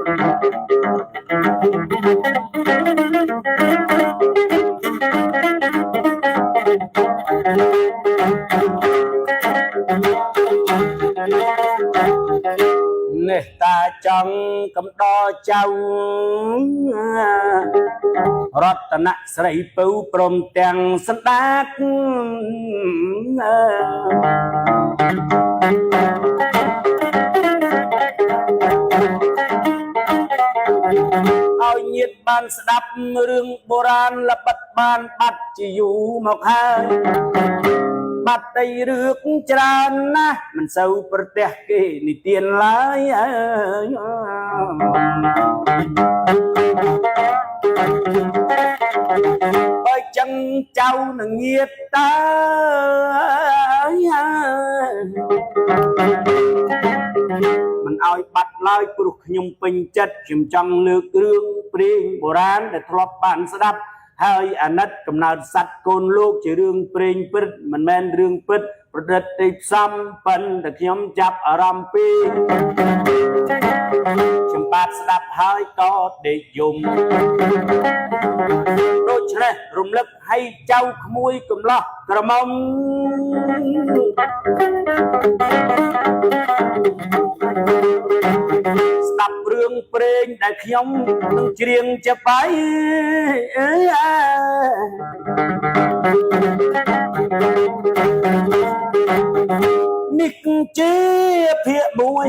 នេះតាចង់កំដរចៅរតនៈស្រីពៅព្រមទាំងសណ្ដាតឲ្យញាតិបានស្ដាប់រឿងបុរាណល្បិតបានបាត់ជាយូរមកហើយបាត់ដីរឿងច្រើនណាស់មិនសូវប្រទះគេនិទានឡើយបើចឹងចៅនឹងញាតតើមិនឲ្យបាត់ឡើយព្រោះខ្ញុំពេញចិត្តខ្ញុំចង់លើករឿងព្រេងបុរាណដែលធ្លាប់បានស្ដាប់ហើយអាណិតកំណើតសត្វកូនលោកជារឿងព្រេងពិតមិនមែនរឿងពិតប្រឌិតទីផ្សំប៉ុន្តែខ្ញុំចាប់អារម្មណ៍ពីខ្ញុំបាទស្ដាប់ហើយក៏ដេកយំដូច្នេះរំលឹកឲ្យចៅក្មួយកំឡោះក្រមុំស្ដាប់រឿងព្រេងដែលខ្ញុំនឹងច្រៀងជាបាយនេះជាភាគមួយ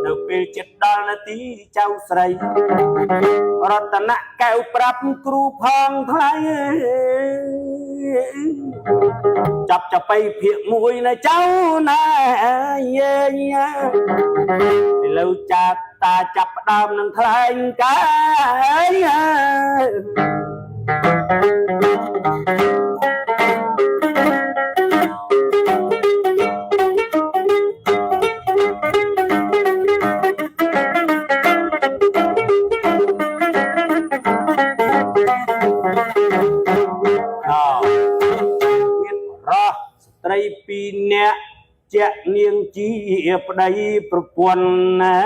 នៅពេលចិត្តដល់នាទីចៅស្រីរតនៈកែវប្រាប់គ្រូផងថ្លៃចាប់ចបៃភាគមួយណាចៅណាយេឥឡូវចាតាចាប់ផ្ដើមនឹងថ្លែងកាយស្ត្រីពីរនាក់ជានាងជាប្តីប្រពន្ធណា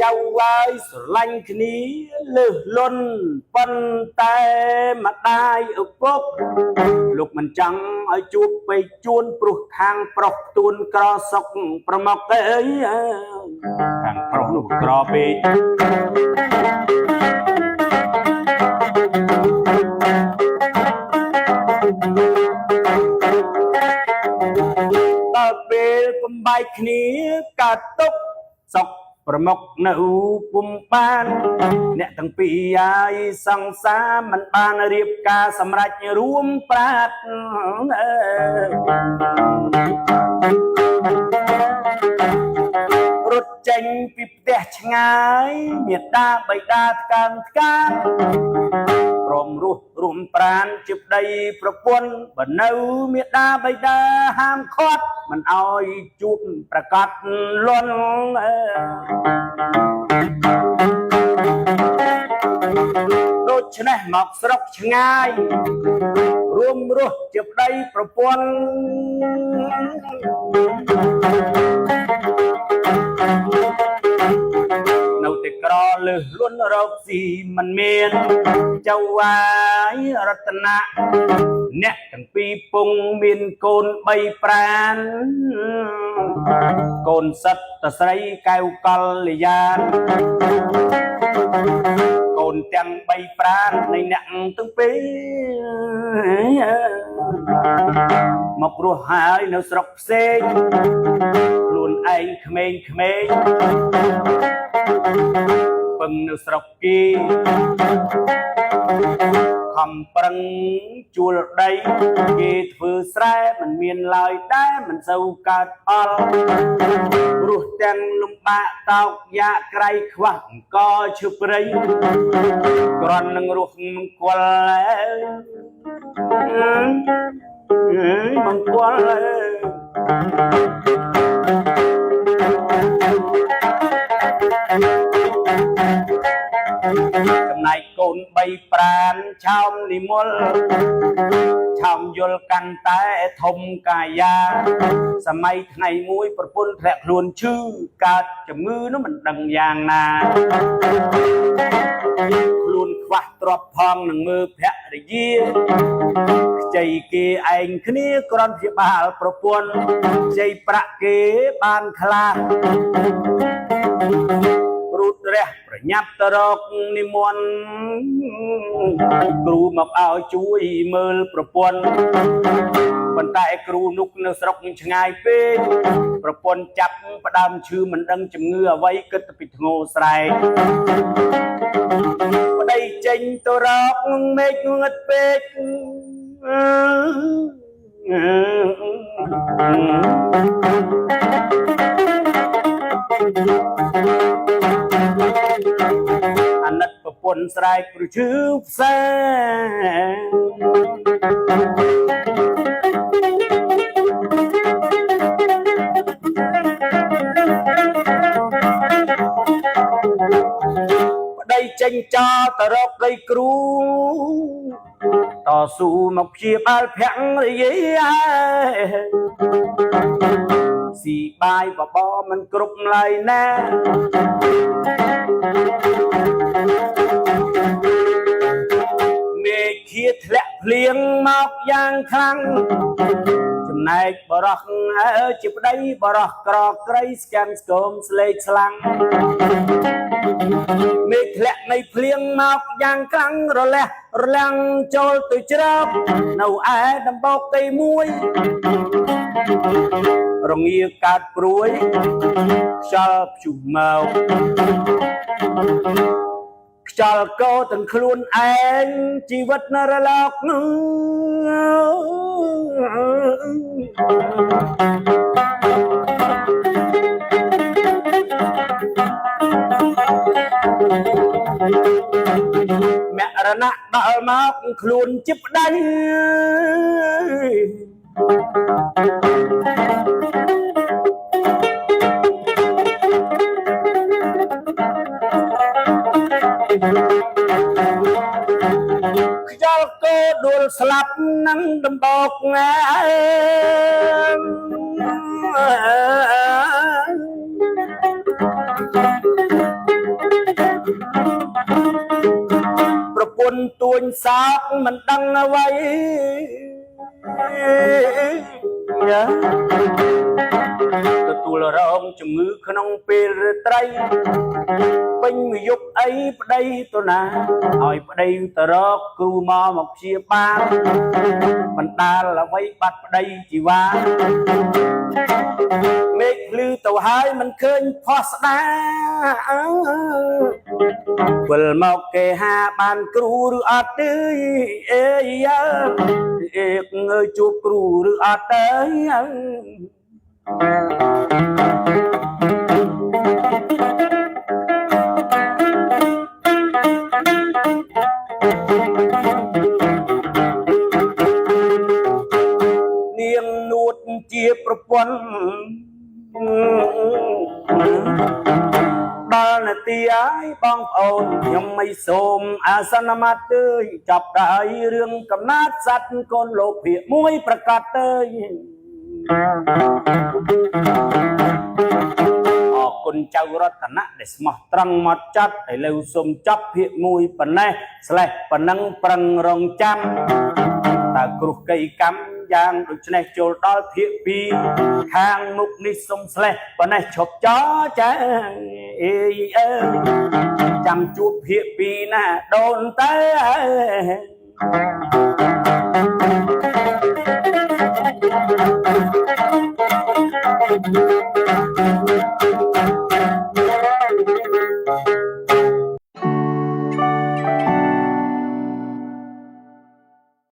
ចៅហើយស្រឡាញ់គ្នាលើសលន់ប៉ុន្តែម្ដាយឪពុកលោកមិនចង់ឲ្យជួបពេកជួនព្រោះខាងប្រុសទួនក្រសុកប្រមុខទេខាងប្រុសនោះក្រពេកដល់ពេលបំបែកគ្នាកើតទុកសុកប្រមុខនៅពុំបានអ្នកទាំងពីរហើយសង្សារមិនបានរៀបការសម្រេចរួមប្រាថ្នារត់ចេញពីផ្ទះឆ្ងាយមេតាបិតាថ្កើងថ្កាព្រមរស់រួមប្រាណជាប្តីប្រពន្ធបើនៅមេតាបិតាហាមឃាត់មិនអោយជួបប្រកាសលន់ដូច្នេះមកស្រុកឆ្ងាយរួមរស់ជាប្តីប្រពន្ធនៅតែក្រលើសលន់រកស៊ីមិនមានចៅវាយរតនៈអ្នកទាំងពីរពងមានកូន3ប្រានកូនសិតតស្រីកែវកល្យាណកូនទាំង3ប្រាននៃអ្នកទាំងពីរមករស់ហើយនៅស្រុកផ្សេងខ្លួនឯងក្មេងពឹងនៅស្រុកគេខំប្រឹងជួលដីគេធ្វើស្រែមិនមានឡើយដែរមិនសូវកើតផលរស់ទាំងលំបាកតោកយ៉ាក្រៃខ្វះអង្គឈើព្រៃគ្រាន់នឹងរស់មង្គលមង្គល ចំណែកកូន3ប្រានឆោមនិមលឆោមយល់កាន់តែធំកាយាសម័យថ្ងៃមួយប្រពន្ធធ្លាក់ខ្លួនឈឺកើតជំងឺនោះមិនដឹងយ៉ាងណាខ្លួនខ្វះទ្រព្យផងនឹងមើលភរិយាខ្ចីគេឯងគ្នាគ្រាន់ព្យាបាលប្រពន្ធខ្ចីប្រាក់គេបានខ្លះរូតរះប្រញាប់ទៅរកនិមន្តគ្រូមកឲ្យជួយមើលប្រពន្ធប៉ុន្តែគ្រូនោះនៅស្រុកឆ្ងាយពេកប្រពន្ធចាប់ផ្ដើមឈឺមិនដឹងជំងឺអ្វីគិតទៅពីធ្ងោស្រែកប្តីចេញទៅរកមេឃងឹតពេកអាណិតប្រពន្ធស្រែកព្រឈឺផ្សេប្តីចេញចោលទៅរកដីគ្រូតស៊ូមកព្យាបាលភរិយាស៊ីបាយបបរមិនគ្រប់ឡើយណាមេឃាធ្លាក់ភ្លៀងមកយ៉ាងខ្លាំងចំណែកបរោះជាប្តីបរោះក្រក្រៃស្គាំស្គមស្លេកស្លាំងមេឃធ្លាក់នៃភ្លៀងមកយ៉ាងខ្លាំងរលះរលាំងចូលទៅជ្រកនៅឯដំបូកទីមួយរងាកើតព្រួយខ្យល់ព្យុះមកខ្យល់កោទាំងខ្លួនឯងជីវិតនរឡោកនោះមរណៈដល់មកខ្លួនជាប្តីខ្យល់កោដួលស្លាប់នឹងដំបូកងាប្រពន្ធទួញសោកមិនដឹងអ្វីទទួលរងជំងឺក្នុងពេលរាត្រីពេញមួយយប់អីប្តីទៅណាឲ្យប្តីទៅរកគ្រូមកព្យាបាលបណ្ដាលអ្វីបាត់ប្តីជីវ៉ាមេឃភ្លឺទៅហើយមិនឃើញផោះស្ដាវិលមកគេហាបានគ្រូឬអត់ទេអេយ៉ាអេកងើយជួបគ្រូឬអត់ទេនាងនួតជាប្រពន្ធដល់នាទីហើយបងប្អូនខ្ញុំមិនសូមអាសនមត្តទេចាប់ដើររឿងកំណត់សัตว์កូនលោកភាគមួយប្រកាសទេអរគុណចៅរតនៈដែលស្មោះត្រង់មកចាត់ឥឡូវសូមចាប់ភាគមួយប៉ុណ្ណេះស្លេះប៉ុណ្ណឹងប្រឹងរងចាំតើគ្រោះកៃកម្មយ៉ាងដូច្នេះចូលដល់ភាគ2ខាងមុខនេះសុំស្លេះប៉ុណ្ណេះឈប់ចោចាអេអើចាំជួបភាគ2ណាដូនតើThank you.